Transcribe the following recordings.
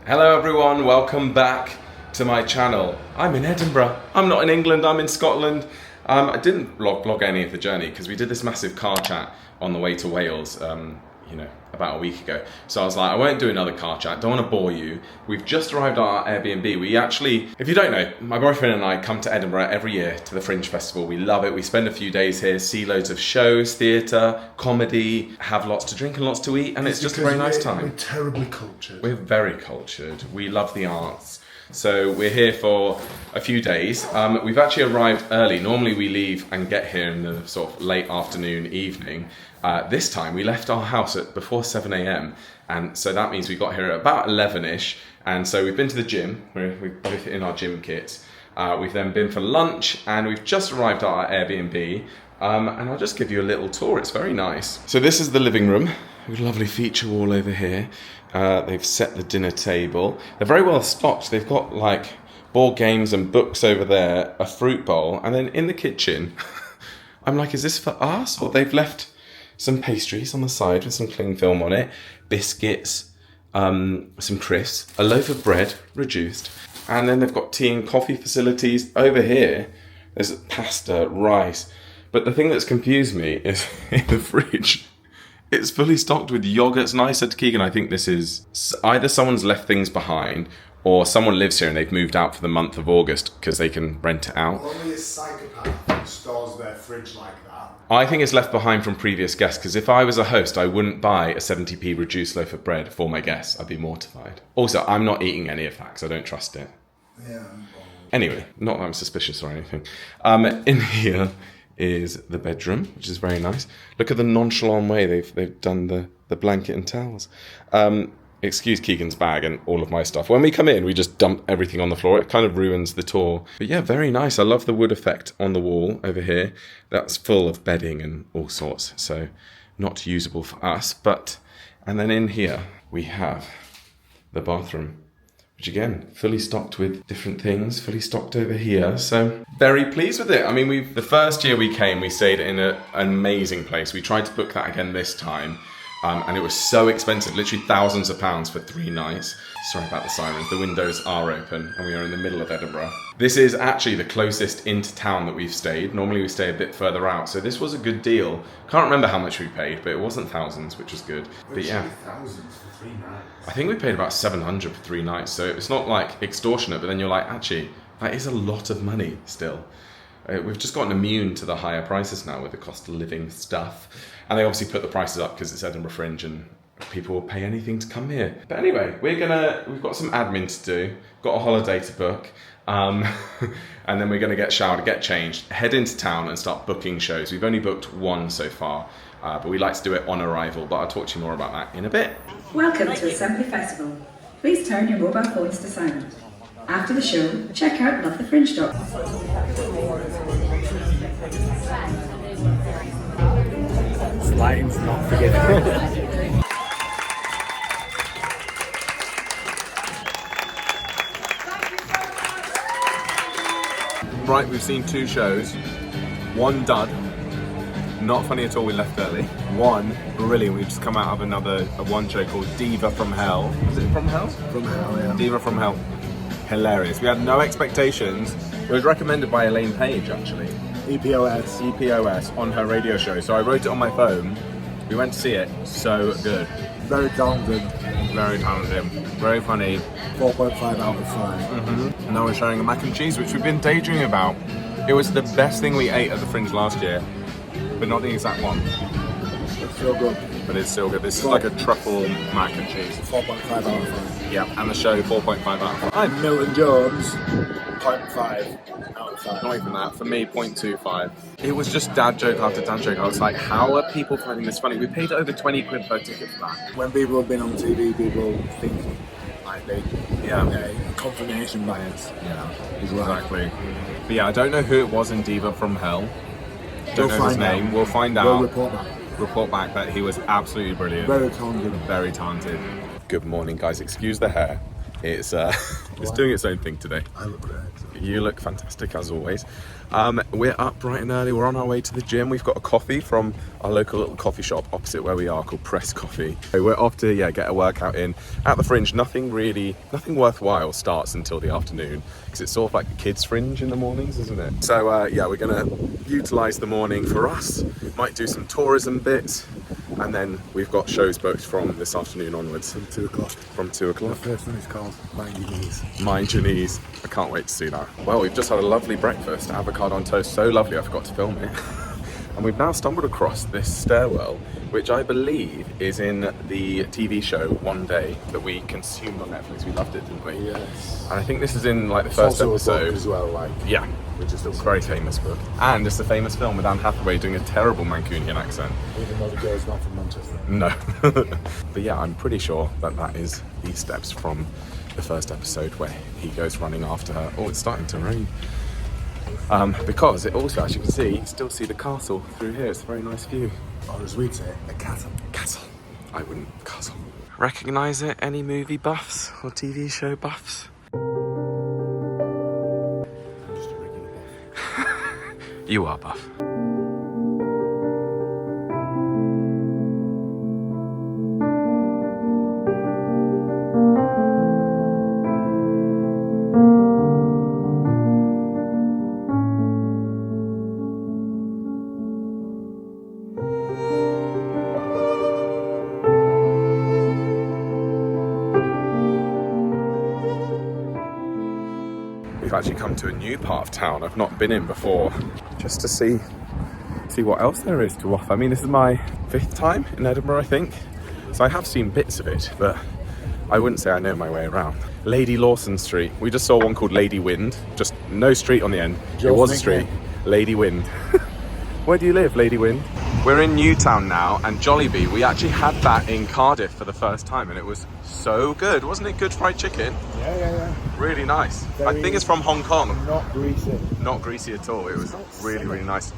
Hello everyone, welcome back to my channel. I'm in Edinburgh. I'm not in England, I'm in Scotland. I didn't vlog any of the journey because we did this massive car chat on the way to Wales, about a week ago. So I was like, I won't do another car chat, don't want to bore you. We've just arrived at our Airbnb. We actually, if you don't know, my boyfriend and I come to Edinburgh every year to the Fringe Festival. We love it. We spend a few days here, see loads of shows, theatre, comedy, have lots to drink and lots to eat, and it's just a very nice time. We're terribly cultured. We're very cultured. We love the arts. So we're here for a few days. We've actually arrived early. Normally we leave and get here in the sort of late afternoon, evening. This time we left our house at before 7 AM, and so that means we got here at about 11ish. And so we've been to the gym. We're both in our gym kits. We've then been for lunch, and we've just arrived at our Airbnb. And I'll just give you a little tour. It's very nice. So this is the living room. With a lovely feature wall over here. They've set the dinner table. They're very well stocked. They've got like board games and books over there, a fruit bowl, and then in the kitchen, I'm like, is this for us? Or they've left some pastries on the side with some cling film on it, biscuits, some crisps, a loaf of bread, reduced, and then they've got tea and coffee facilities. Over here, there's pasta, rice, but the thing that's confused me is in the fridge, it's fully stocked with yogurts, and I said to Keegan, I think this is either someone's left things behind or someone lives here and they've moved out for the month of August because they can rent it out. Only a psychopath stores their fridge like that. I think it's left behind from previous guests, because if I was a host, I wouldn't buy a 70p reduced loaf of bread for my guests. I'd be mortified. Also, I'm not eating any of that because I don't trust it. Yeah. Anyway, not that I'm suspicious or anything. In here is the bedroom, which is very nice. Look at the nonchalant way they've done the blanket and towels. Excuse Keegan's bag and all of my stuff. When we come in, we just dump everything on the floor. It kind of ruins the tour. But yeah, very nice. I love the wood effect on the wall over here. That's full of bedding and all sorts, so not usable for us. And then in here, we have the bathroom, which again, fully stocked with different things, fully stocked over here. So very pleased with it. I mean, the first year we came, we stayed in an amazing place. We tried to book that again this time. And it was so expensive, literally thousands of pounds for 3 nights. Sorry about the sirens, the windows are open and we are in the middle of Edinburgh. This is actually the closest into town that we've stayed. Normally we stay a bit further out, so this was a good deal. Can't remember how much we paid, but it wasn't thousands, which was good. But yeah. Thousands for 3 nights. I think we paid about 700 for 3 nights, so it's not like extortionate, but then you're like, actually, that is a lot of money still. We've just gotten immune to the higher prices now with the cost of living stuff. And they obviously put the prices up because it's Edinburgh Fringe and people will pay anything to come here. But anyway, we've got some admin to do, got a holiday to book, and then we're gonna get showered, get changed, head into town and start booking shows. We've only booked 1 so far, but we like to do it on arrival, but I'll talk to you more about that in a bit. Welcome to Assembly Festival. Please turn your mobile phones to silent. After the show, check out lovethefringe.com. Lighting's not forgiving. Right, we've seen 2 shows. 1 dud, not funny at all, we left early. 1 brilliant, we've just come out of one show called Diva from Hell. Is it From Hell? From Hell, yeah. Diva from Hell. Hilarious. We had no expectations. It was recommended by Elaine Page, actually. EPOS on her radio show. So I wrote it on my phone. We went to see it. So good. Very talented. Very talented. Very funny. 4.5 out of 5. And now we're sharing a mac and cheese, which we've been daydreaming about. It was the best thing we ate at the Fringe last year, but not the exact one. It's so good. But it's still good. This is like a truffle mac and cheese. 4.5 out of 5. Yeah, and the show 4.5 out of 5. Milton Jones, 0.5 out of 5. Not even that, for me, 0.25. It was just dad joke after dad joke. I was like, how are people finding this funny? We paid over 20 quid per ticket for that. When people have been on TV, people think like they, confirmation bias. Yeah, Exactly. But yeah, I don't know who it was in Diva from Hell. Don't know his name. We'll find out. We'll report back. That he was absolutely brilliant. Very talented. Very talented. Good morning, guys. Excuse the hair. It's it's doing its own thing today. I look great. You look fantastic as always. We're up bright and early. We're on our way to the gym. We've got a coffee from our local little coffee shop opposite where we are called Press Coffee. So we're off to get a workout in at the Fringe. Nothing worthwhile starts until the afternoon because it's sort of like the kids' Fringe in the mornings, isn't it? So we're gonna utilise the morning for us. Might do some tourism bits, and then we've got shows booked from this afternoon onwards. From 2 o'clock. From 2 o'clock. The first one is called Mind Your Knees. Mind Your Knees. I can't wait to see that. Well, we've just had a lovely breakfast, avocado on toast, so lovely I forgot to film it. And we've now stumbled across this stairwell, which I believe is in the TV show One Day that we consumed on Netflix. We loved it, didn't we? Yes. And I think this is in like the It's first also a book episode. as well, like. Yeah, Which is it's a very famous book. And it's a famous film with Anne Hathaway doing a terrible Mancunian accent. Even though the girl's not from Manchester. No. But yeah, I'm pretty sure that is the steps from the first episode where he goes running after her. Oh, it's starting to rain. Because it also, as you can see, you still see the castle through here. It's a very nice view. Or as we'd say, a castle. Castle. I wouldn't. Castle. Recognise it? Any movie buffs or TV show buffs? I'm just a regular buff. You are buff. We've actually come to a new part of town I've not been in before, just to see what else there is to offer. I mean, this is my 5th time in Edinburgh, I think, so I have seen bits of it, but I wouldn't say I know my way around. Lady Lawson Street. We just saw one called Lady Wind, just no street on the end. It was a street. Lady Wind. Where do you live, Lady Wind? We're in Newtown now, and Jollibee, we actually had that in Cardiff for the first time, and it was so good. Wasn't it good fried chicken? Yeah. Really nice. I Very- think it's from Hong Kong. Not greasy. Not greasy at all. It was really nice.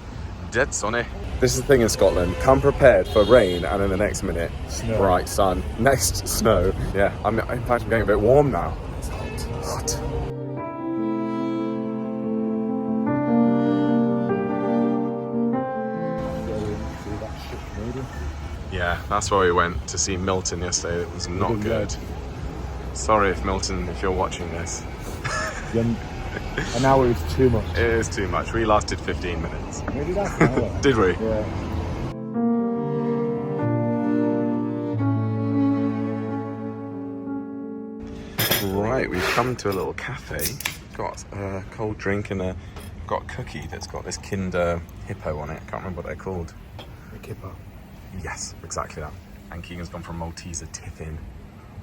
Dead sunny. This is the thing in Scotland. Come prepared for rain, and in the next minute, Snow. bright sun. Next, snow. Yeah, in fact, I'm getting a bit warm now. It's hot. Hot. See that shit movie? Yeah, that's where we went to see Milton yesterday. It was not didn't good. go. Sorry if Milton, if you're watching this. An hour is too much. It is too much. We lasted 15 minutes. We did half an hour. Did we? Yeah. Right, we've come to a little cafe. Got a cold drink and got a cookie that's got this Kinder Hippo on it. I can't remember what they're called. A kipper. Yes, exactly that. And Keegan's gone for a Malteser Tiffin.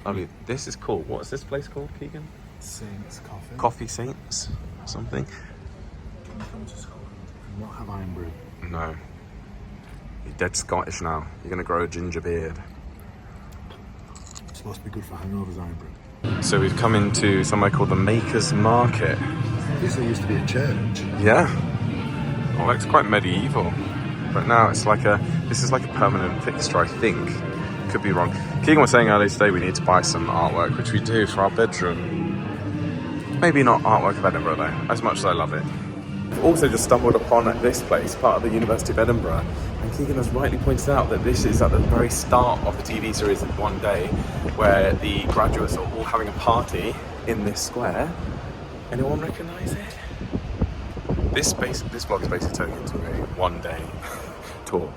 Lovely. This is cool. What is this place called, Keegan? Saints Coffee. Coffee Saints or something? Come to Scotland and not have iron brew. No. You're dead Scottish now. You're going to grow a ginger beard. It's supposed to be good for hangovers, iron brew. So we've come into somewhere called the Makers Market. This used to be a church. Yeah. Well, it's quite medieval. But now it's like this is like a permanent fixture, I think. Could be wrong. Keegan was saying earlier today we need to buy some artwork, which we do for our bedroom. Maybe not artwork of Edinburgh though, as much as I love it. We've also just stumbled upon this place, part of the University of Edinburgh, and Keegan has rightly pointed out that this is at the very start of the TV series One Day, where the graduates are all having a party in this square. Anyone recognise it? This vlog is basically turning into a one day tour.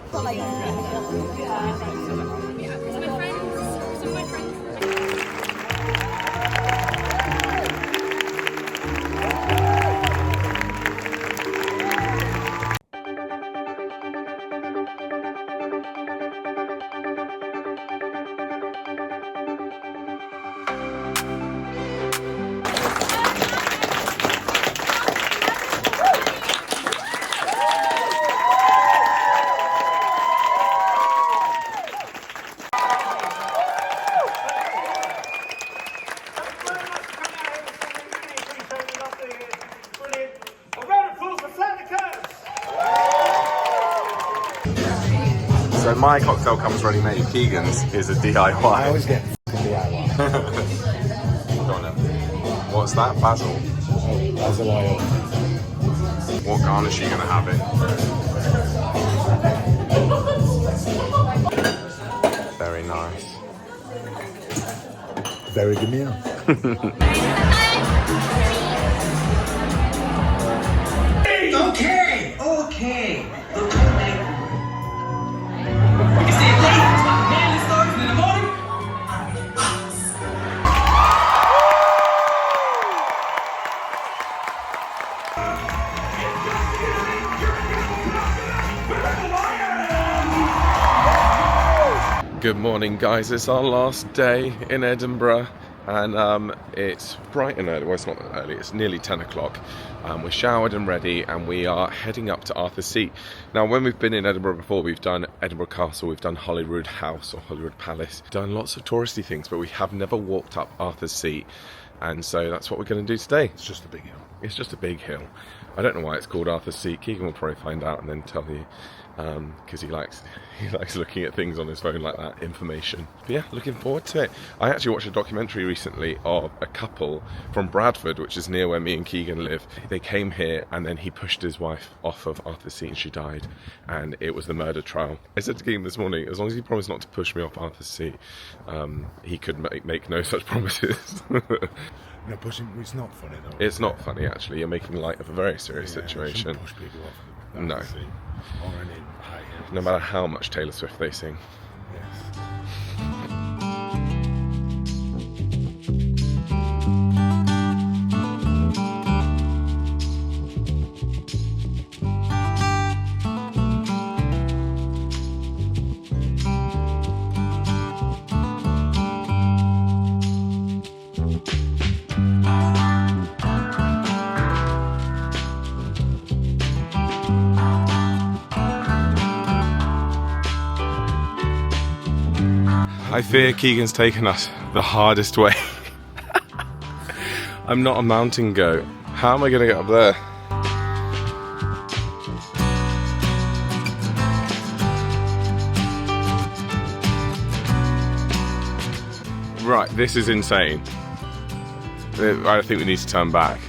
So my cocktail comes ready made. Keegan's is a DIY. I always get DIY. Go on then. What's that? Basil? Oh, basil oil. What garnish are you going to have it? Very nice. Very good meal. Okay. The toilet. You can see it later. It's like man that starts in the morning. Good morning, guys. It's our last day in Edinburgh, and it's bright and early. Well, it's not that early. It's nearly 10 o'clock. We're showered and ready, and we are heading up to Arthur's Seat. Now, when we've been in Edinburgh before, we've done Edinburgh Castle, we've done Holyrood House or Holyrood Palace, done lots of touristy things, but we have never walked up Arthur's Seat, and so that's what we're going to do today. It's just a big hill. It's just a big hill. I don't know why it's called Arthur's Seat. Keegan will probably find out and then tell you, because he likes looking at things on his phone like that, information. But yeah, looking forward to it. I actually watched a documentary recently of a couple from Bradford, which is near where me and Keegan live. They came here and then he pushed his wife off of Arthur's Seat and she died, and it was the murder trial. I said to Keegan this morning, as long as he promised not to push me off Arthur's Seat, he could make no such promises. No, pushing, it's not funny though. It's not funny, actually. You're making light of a very serious situation. Push people off. No. Or any high hills. No matter how much Taylor Swift they sing. Yes. I fear Keegan's taken us the hardest way. I'm not a mountain goat. How am I going to get up there? Right, this is insane. I think we need to turn back.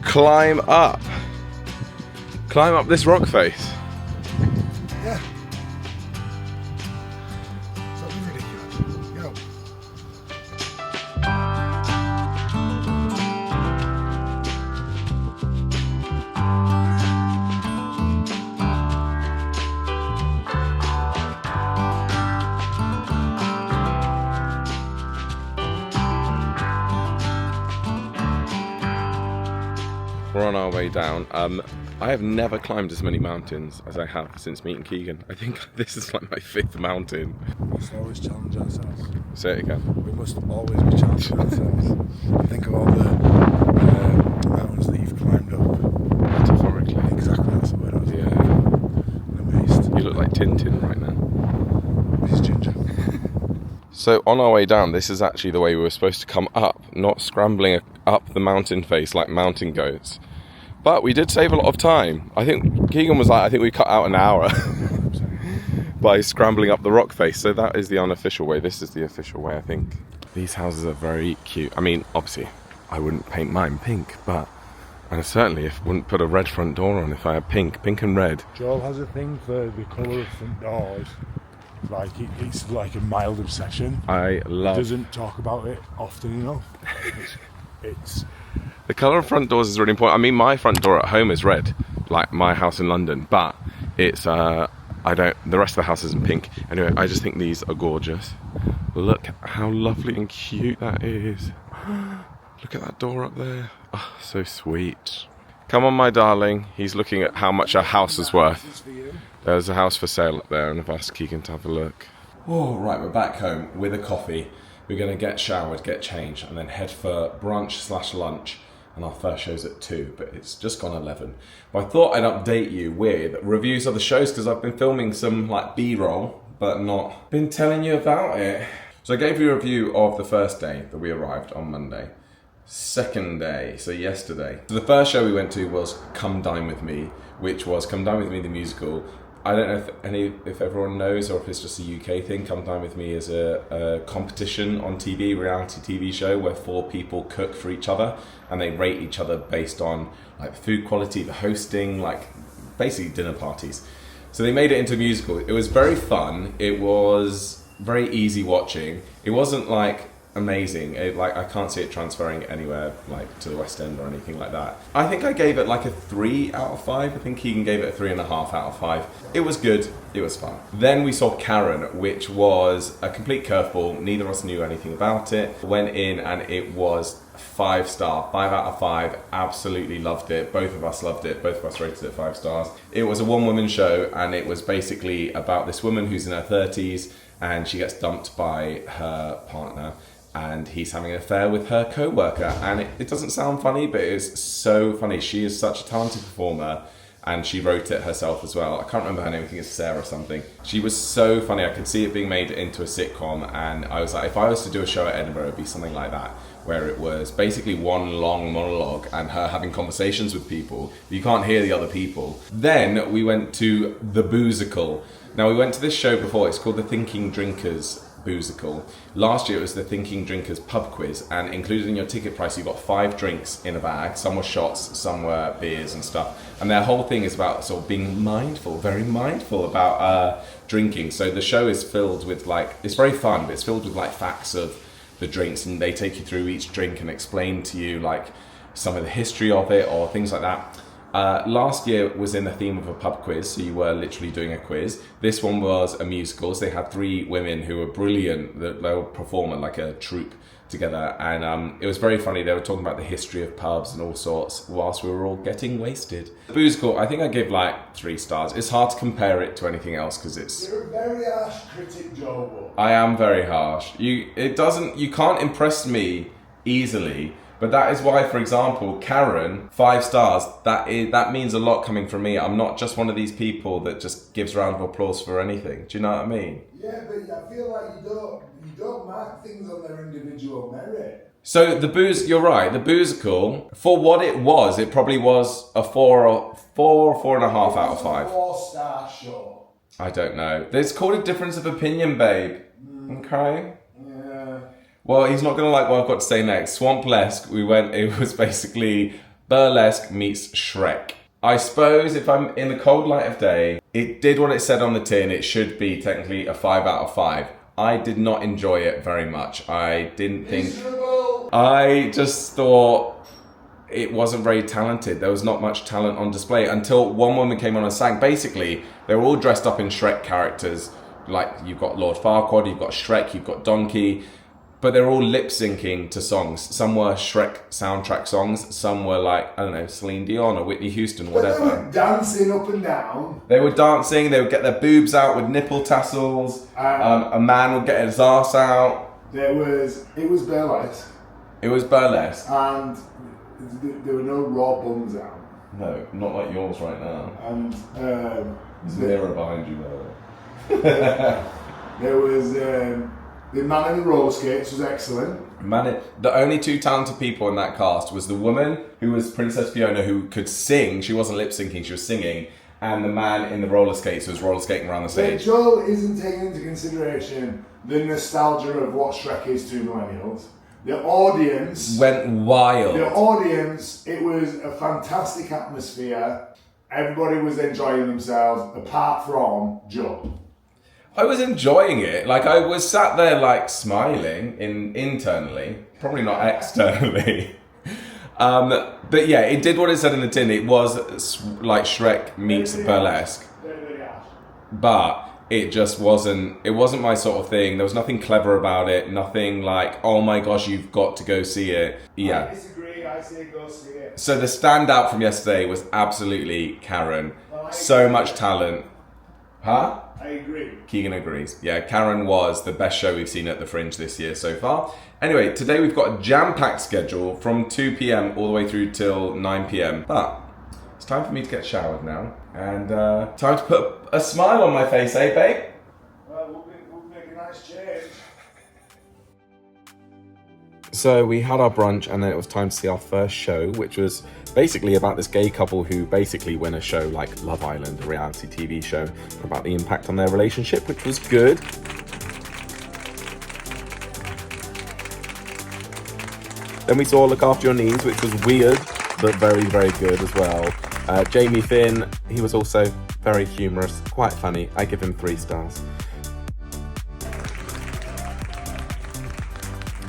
Climb up. Climb up this rock face. Yeah. Something ridiculous. Go. We're on our way down. I have never climbed as many mountains as I have since meeting Keegan. I think this is like my 5th mountain. We must always challenge ourselves. Say it again. We must always be challenging ourselves. Think of all the mountains that you've climbed up. Metaphorically. Exactly, that's the word I was looking Yeah. for. I'm amazed. You look like Tintin right now. This is Ginger. So on our way down, this is actually the way we were supposed to come up, not scrambling up the mountain face like mountain goats. But we did save a lot of time. I think Keegan was like, I think we cut out an hour by scrambling up the rock face. So that is the unofficial way. This is the official way, I think. These houses are very cute. I mean, obviously, I wouldn't paint mine pink, but and certainly wouldn't put a red front door on if I had pink and red. Joel has a thing for the colour of front doors. Like it's like a mild obsession. I love. Doesn't talk about it often enough. It's The colour of front doors is really important. I mean, my front door at home is red, like my house in London, but it's the rest of the house isn't pink. Anyway, I just think these are gorgeous. Look how lovely and cute that is. Look at that door up there. Oh, so sweet. Come on, my darling. He's looking at how much our house is worth. There's a house for sale up there, and I've asked Keegan to have a look. Oh, right, we're back home with a coffee. We're going to get showered, get changed, and then head for brunch/lunch. And our first show's at 2, but it's just gone 11. But I thought I'd update you with reviews of the shows, because I've been filming some like B-roll, but not been telling you about it. So I gave you a review of the first day that we arrived on Monday. Second day, so yesterday. So the first show we went to was Come Dine With Me, which was Come Dine With Me the musical, I don't know if everyone knows or if it's just a UK thing. Come Dine With Me is a competition on TV, reality TV show where 4 people cook for each other and they rate each other based on like the food quality, the hosting, like basically dinner parties. So they made it into a musical. It was very fun. It was very easy watching. It wasn't like amazing. I can't see it transferring anywhere like to the West End or anything like that. I think I gave it like a 3 out of 5. I think Keegan gave it a 3.5 out of 5. It was good. It was fun. Then we saw Karen, which was a complete curveball. Neither of us knew anything about it. Went in and it was 5-star, 5 out of 5. Absolutely loved it. Both of us loved it. Both of us rated it 5 stars. It was a one-woman show and it was basically about this woman who's in her 30s and she gets dumped by her partner. And he's having an affair with her co-worker. And it doesn't sound funny, but it's so funny. She is such a talented performer and she wrote it herself as well. I can't remember her name, I think it's Sarah or something. She was so funny. I could see it being made into a sitcom and I was like, if I was to do a show at Edinburgh, it'd be something like that, where it was basically one long monologue and her having conversations with people. You can't hear the other people. Then we went to the Boozical. Now we went to this show before, it's called the Thinking Drinkers Boozical. Last year it was the Thinking Drinkers pub quiz, and included in your ticket price you got 5 drinks in a bag. Some were shots, some were beers and stuff. And their whole thing is about sort of being mindful, very mindful about drinking. So the show is filled with like, it's very fun, but it's filled with like facts of the drinks, and they take you through each drink and explain to you like some of the history of it or things like that. Last year was in the theme of a pub quiz, so you were literally doing a quiz. This one was a musical, so they had 3 women who were brilliant. They were performing like a troupe together, and it was very funny. They were talking about the history of pubs and all sorts whilst we were all getting wasted. The Boozical, I think I gave like 3 stars. It's hard to compare it to anything else because it's... You're a very harsh critic, Joe. I am very harsh. You can't impress me easily. But that is why, for example, Karen, 5 stars, that means a lot coming from me. I'm not just one of these people that just gives round of applause for anything. Do you know what I mean? Yeah, but I feel like you don't mark things on their individual merit. So you're right, the Boozical, for what it was, it probably was a 4 or 4.5 out of 5. 4-star show. I don't know. It's called a difference of opinion, babe. Okay? Yeah. Well, he's not going to like what I've got to say next. Swamplesque, it was basically burlesque meets Shrek. I suppose if I'm in the cold light of day, it did what it said on the tin. It should be technically a 5 out of 5. I did not enjoy it very much. I didn't think... Miserable. I just thought it wasn't very talented. There was not much talent on display until one woman came on and sang. Basically, they were all dressed up in Shrek characters. Like, you've got Lord Farquaad, you've got Shrek, you've got Donkey. But they're all lip syncing to songs. Some were Shrek soundtrack songs. Some were like, I don't know, Celine Dion or Whitney Houston, whatever. They were dancing up and down. They were dancing. They would get their boobs out with nipple tassels. A man would get his arse out. It was burlesque. It was burlesque. And there were no raw bums out. No, not like yours right now. And there's a mirror behind you, though. There was... the man in the roller skates was excellent. The only 2 talented people in that cast was the woman who was Princess Fiona, who could sing. She wasn't lip syncing, she was singing. And the man in the roller skates who was roller skating around the stage. Joel isn't taking into consideration the nostalgia of what Shrek is to millennials. The audience went wild. The audience, it was a fantastic atmosphere. Everybody was enjoying themselves, apart from Joel. I was enjoying it. Like, I was sat there, like, smiling internally. Probably not externally. But yeah, it did what it said in the tin. It was like Shrek meets burlesque. But it just wasn't my sort of thing. There was nothing clever about it. Nothing like, oh my gosh, you've got to go see it. Yeah. I disagree. I say go see it. So the standout from yesterday was absolutely Karen. So much talent. Huh? I agree. Keegan agrees. Yeah, Karen was the best show we've seen at the Fringe this year so far. Anyway, today we've got a jam-packed schedule from 2 p.m. all the way through till 9 p.m. But it's time for me to get showered now. And time to put a smile on my face, eh, babe? Well, we'll make a nice change. So we had our brunch and then it was time to see our first show, which was basically about this gay couple who basically win a show like Love Island, a reality TV show, about the impact on their relationship, which was good. Then we saw Look After Your Knees, which was weird, but very, very good as well. Jamie Finn, he was also very humorous, quite funny. I give him 3 stars.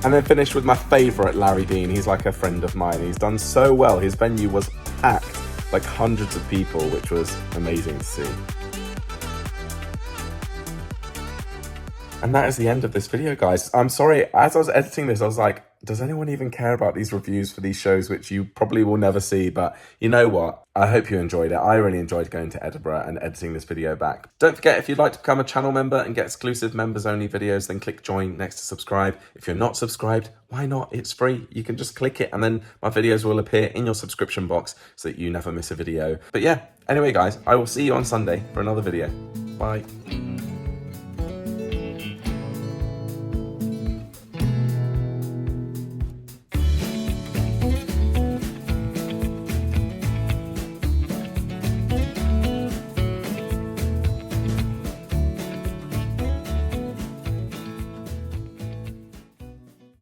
And then finished with my favourite, Larry Dean. He's like a friend of mine. He's done so well. His venue was packed, like hundreds of people, which was amazing to see. And that is the end of this video, guys. I'm sorry, as I was editing this, I was like, does anyone even care about these reviews for these shows, which you probably will never see? But you know what? I hope you enjoyed it. I really enjoyed going to Edinburgh and editing this video back. Don't forget, if you'd like to become a channel member and get exclusive members-only videos, then click join next to subscribe. If you're not subscribed, why not? It's free. You can just click it and then my videos will appear in your subscription box so that you never miss a video. But yeah, anyway, guys, I will see you on Sunday for another video. Bye.